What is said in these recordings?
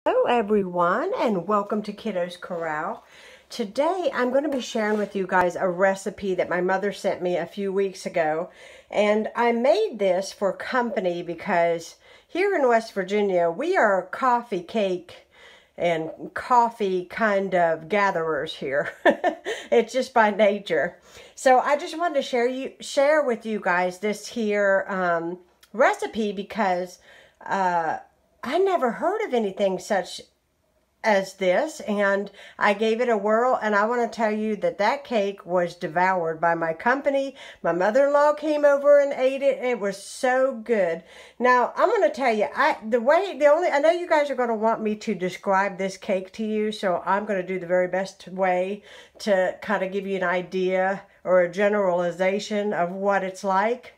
Hello everyone, and welcome to Kiddos Koral. Today I'm going to be sharing with you guys a recipe that my mother sent me a few weeks ago, and I made this for company because here in West Virginia we are coffee cake and coffee kind of gatherers here. It's just by nature. So I just wanted to share with you guys this here recipe because I never heard of anything such as this, and I gave it a whirl, and I want to tell you that that cake was devoured by my company. My mother-in-law came over and ate it. It was so good. Now, I'm going to tell you, I know you guys are going to want me to describe this cake to you, so I'm going to do the very best way to kind of give you an idea or a generalization of what it's like.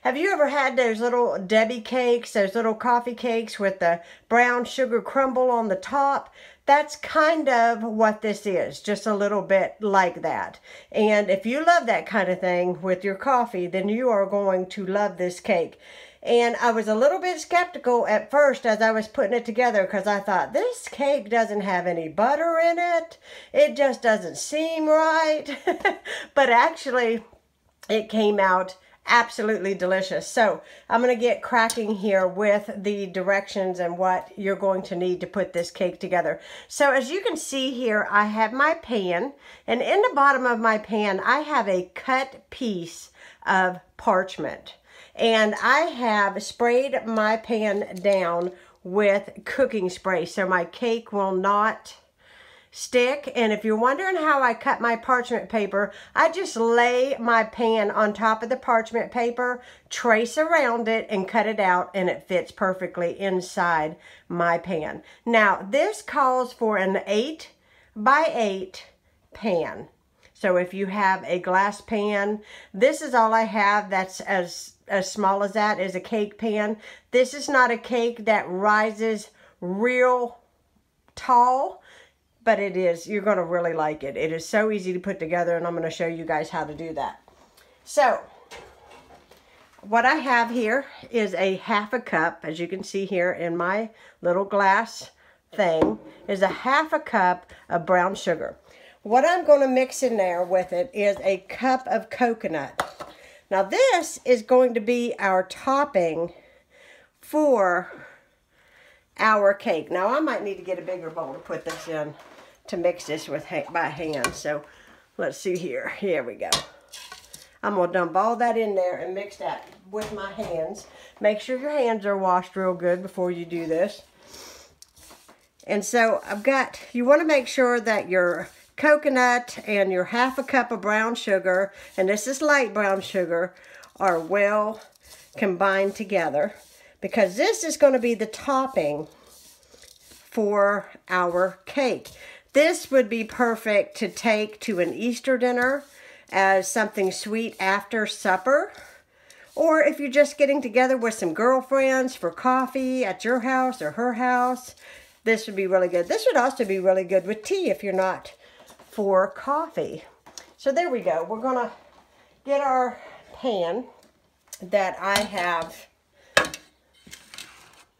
Have you ever had those little Debbie cakes, those little coffee cakes with the brown sugar crumble on the top? That's kind of what this is, just a little bit like that. And if you love that kind of thing with your coffee, then you are going to love this cake. And I was a little bit skeptical at first as I was putting it together because I thought, this cake doesn't have any butter in it. It just doesn't seem right. But actually, it came out absolutely delicious. So I'm going to get cracking here with the directions and what you're going to need to put this cake together. So as you can see here, I have my pan, and in the bottom of my pan I have a cut piece of parchment, and I have sprayed my pan down with cooking spray so my cake will not stick. And if you're wondering how I cut my parchment paper, I just lay my pan on top of the parchment paper, trace around it, and cut it out, and it fits perfectly inside my pan. Now, this calls for an 8 by 8 pan. So if you have a glass pan, this is all I have that's as small as that is a cake pan. This is not a cake that rises real tall, but it is, you're going to really like it. It is so easy to put together, and I'm going to show you guys how to do that. So, what I have here is a half a cup, as you can see here in my little glass thing, is a half a cup of brown sugar. What I'm going to mix in there with it is a cup of coconut. Now this is going to be our topping for our cake. Now I might need to get a bigger bowl to put this in, to mix this with by hand. So let's see here. Here we go. I'm going to dump all that in there and mix that with my hands. Make sure your hands are washed real good before you do this. And so you want to make sure that your coconut and your half a cup of brown sugar, and this is light brown sugar, are well combined together, because this is going to be the topping for our cake. This would be perfect to take to an Easter dinner as something sweet after supper. Or if you're just getting together with some girlfriends for coffee at your house or her house, this would be really good. This would also be really good with tea if you're not for coffee. So there we go. We're going to get our pan that I have.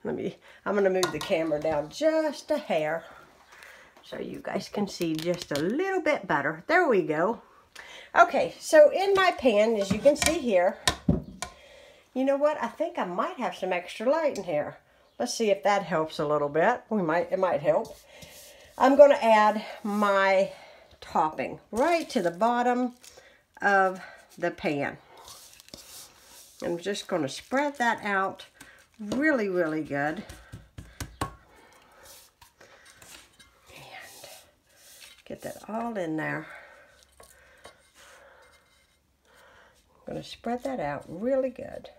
I'm going to move the camera down just a hair so you guys can see just a little bit better. There we go. Okay, so in my pan, as you can see here, you know what? I think I might have some extra light in here. Let's see if that helps a little bit. It might help. I'm going to add my topping right to the bottom of the pan. I'm just going to spread that out really, really good. Get that all in there. I'm going to spread that out really good.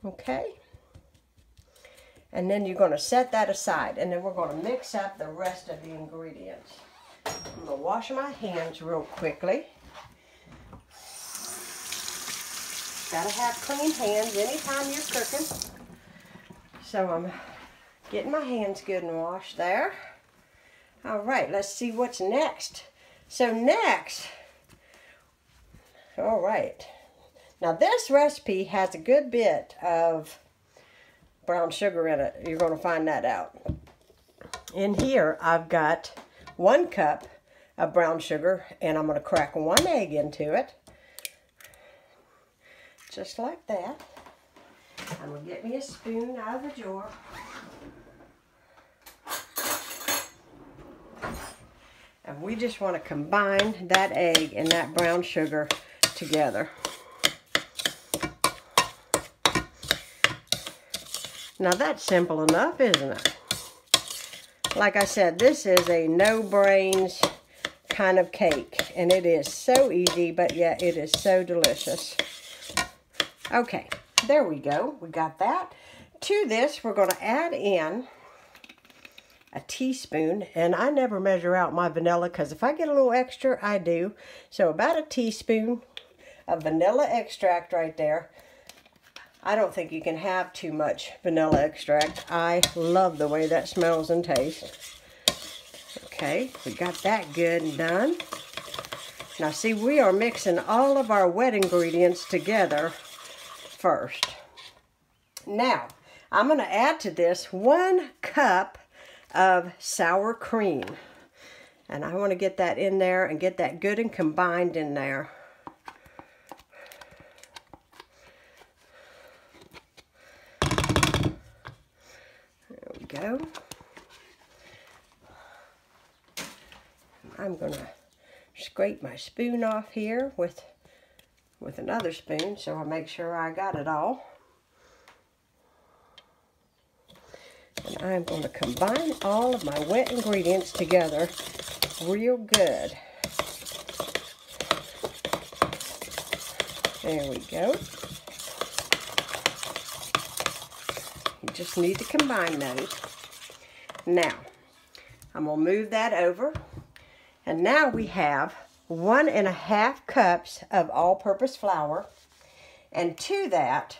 Okay? And then you're going to set that aside, and then we're going to mix up the rest of the ingredients. I'm going to wash my hands real quickly. Gotta have clean hands anytime you're cooking. So I'm getting my hands good and washed there. All right, let's see what's next. So next, all right. Now this recipe has a good bit of brown sugar in it. You're going to find that out. In here, I've got 1 cup of brown sugar, and I'm going to crack 1 egg into it. Just like that. I'm going to get me a spoon out of the jar. And we just want to combine that egg and that brown sugar together. Now that's simple enough, isn't it? Like I said, this is a no-brains kind of cake. And it is so easy, but yet it is so delicious. Okay, there we go. We got that. To this, we're going to add in a teaspoon. And I never measure out my vanilla because if I get a little extra, I do. So about a teaspoon of vanilla extract right there. I don't think you can have too much vanilla extract. I love the way that smells and tastes. Okay, we got that good and done. Now see, we are mixing all of our wet ingredients together first. Now, I'm going to add to this 1 cup of sour cream. And I want to get that in there and get that good and combined in there. Go. I'm going to scrape my spoon off here with another spoon so I make sure I got it all. And I'm going to combine all of my wet ingredients together real good. There we go. You just need to combine those. Now, I'm going to move that over. And now we have 1½ cups of all-purpose flour. And to that,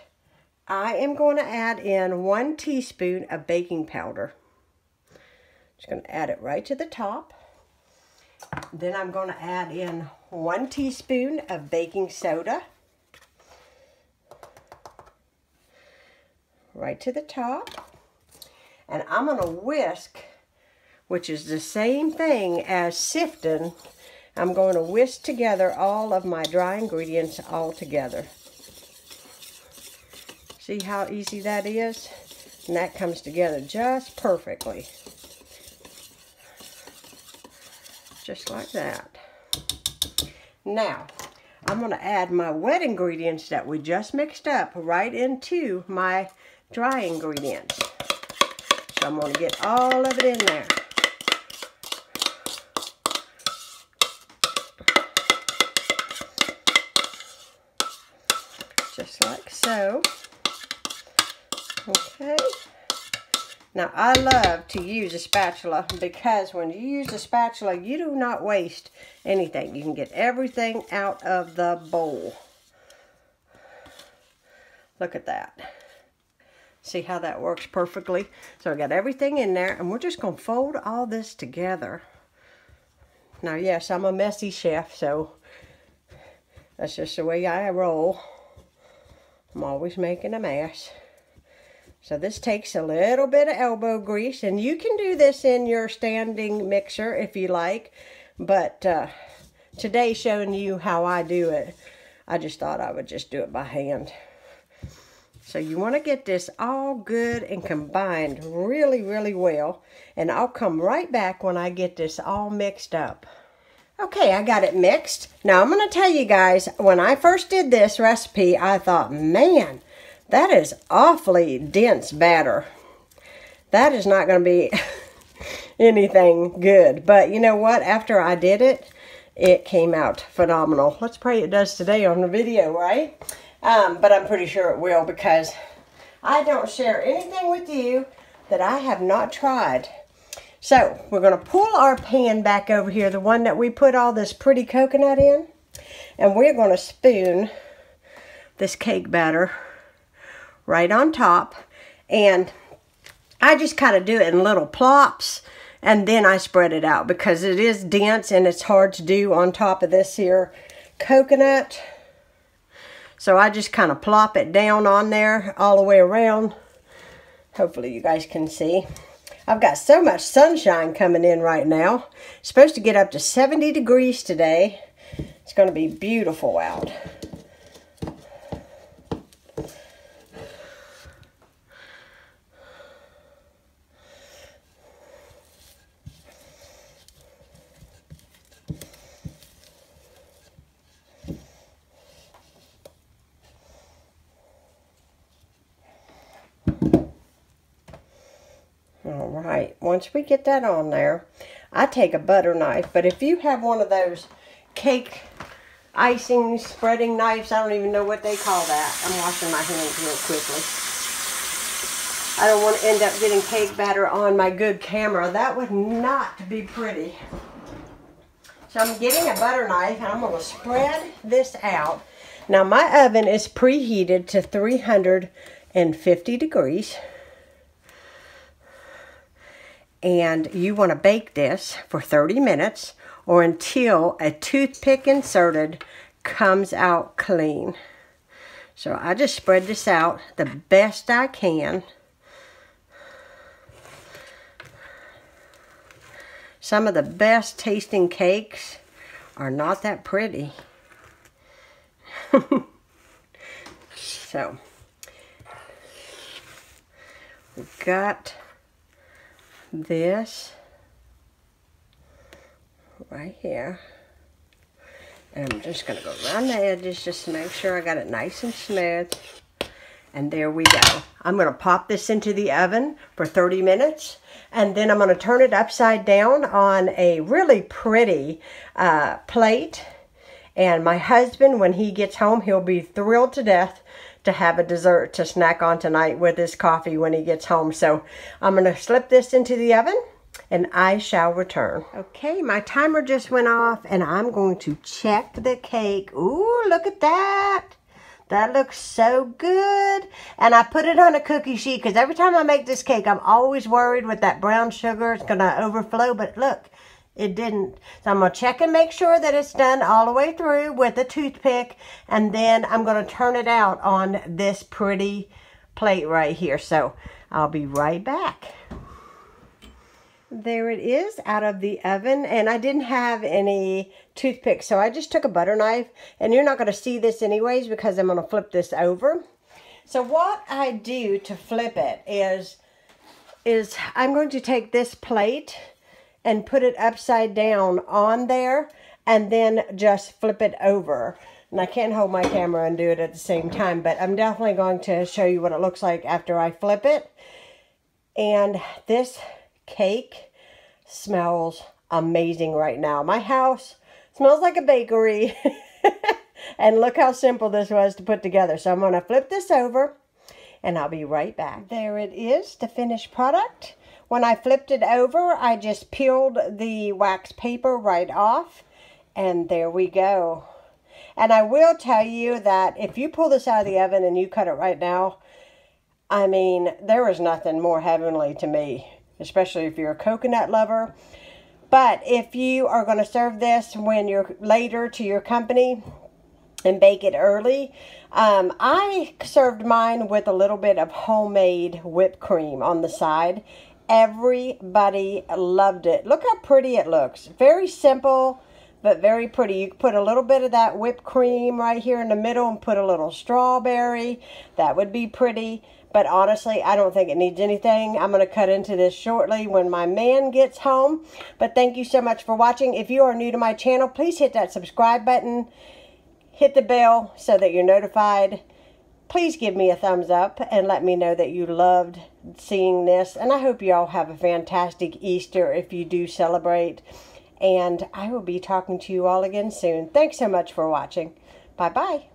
I am going to add in 1 teaspoon of baking powder. Just going to add it right to the top. Then I'm going to add in 1 teaspoon of baking soda. Right to the top. And I'm going to whisk, which is the same thing as sifting. I'm going to whisk together all of my dry ingredients all together. See how easy that is? And that comes together just perfectly. Just like that. Now, I'm going to add my wet ingredients that we just mixed up right into my dry ingredients. So I'm going to get all of it in there. Just like so. Okay. Now I love to use a spatula because when you use a spatula, you do not waste anything. You can get everything out of the bowl. Look at that. See how that works perfectly? So I got everything in there, and we're just going to fold all this together. Now, yes, I'm a messy chef, so that's just the way I roll. I'm always making a mess. So this takes a little bit of elbow grease, and you can do this in your standing mixer if you like, but today showing you how I do it, I just thought I would just do it by hand. So you want to get this all good and combined really, really well. And I'll come right back when I get this all mixed up. Okay, I got it mixed. Now I'm going to tell you guys, when I first did this recipe, I thought, man, that is awfully dense batter. That is not going to be anything good. But you know what? After I did it, it came out phenomenal. Let's pray it does today on the video, right? But I'm pretty sure it will because I don't share anything with you that I have not tried. So we're going to pull our pan back over here, the one that we put all this pretty coconut in. And we're going to spoon this cake batter right on top. And I just kind of do it in little plops. And then I spread it out because it is dense and it's hard to do on top of this here coconut. So I just kind of plop it down on there all the way around. Hopefully you guys can see. I've got so much sunshine coming in right now. It's supposed to get up to 70 degrees today. It's going to be beautiful out. Alright, once we get that on there, I take a butter knife, but if you have one of those cake icing spreading knives, I don't even know what they call that. I'm washing my hands real quickly. I don't want to end up getting cake batter on my good camera. That would not be pretty. So I'm getting a butter knife and I'm going to spread this out. Now my oven is preheated to 350 degrees. And you want to bake this for 30 minutes or until a toothpick inserted comes out clean. So I just spread this out the best I can. Some of the best tasting cakes are not that pretty. So we've got this right here, and I'm just going to go around the edges just to make sure I got it nice and smooth. And there we go. I'm going to pop this into the oven for 30 minutes, and then I'm going to turn it upside down on a really pretty plate. And my husband, when he gets home, he'll be thrilled to death to have a dessert to snack on tonight with his coffee when he gets home. So I'm going to slip this into the oven and I shall return. Okay, my timer just went off and I'm going to check the cake. Ooh, look at that. That looks so good. And I put it on a cookie sheet because every time I make this cake, I'm always worried with that brown sugar. It's going to overflow, but look. It didn't. So I'm going to check and make sure that it's done all the way through with a toothpick. And then I'm going to turn it out on this pretty plate right here. So I'll be right back. There it is out of the oven. And I didn't have any toothpicks. So I just took a butter knife. And you're not going to see this anyways because I'm going to flip this over. So what I do to flip it is I'm going to take this plate and put it upside down on there and then just flip it over. And I can't hold my camera and do it at the same time, but I'm definitely going to show you what it looks like after I flip it. And this cake smells amazing right now. My house smells like a bakery. And look how simple this was to put together. So I'm going to flip this over and I'll be right back. There it is, the finished product. When I flipped it over, I just peeled the wax paper right off, and there we go. And I will tell you that if you pull this out of the oven and you cut it right now, I mean, there is nothing more heavenly to me, especially if you're a coconut lover. But if you are going to serve this when you're later to your company and bake it early, I served mine with a little bit of homemade whipped cream on the side. Everybody loved it. Look how pretty it looks. Very simple, but very pretty. You could put a little bit of that whipped cream right here in the middle and put a little strawberry. That would be pretty. But honestly, I don't think it needs anything. I'm going to cut into this shortly when my man gets home. But thank you so much for watching. If you are new to my channel, please hit that subscribe button. Hit the bell so that you're notified. Please give me a thumbs up and let me know that you loved seeing this. And I hope you all have a fantastic Easter if you do celebrate. And I will be talking to you all again soon. Thanks so much for watching. Bye-bye.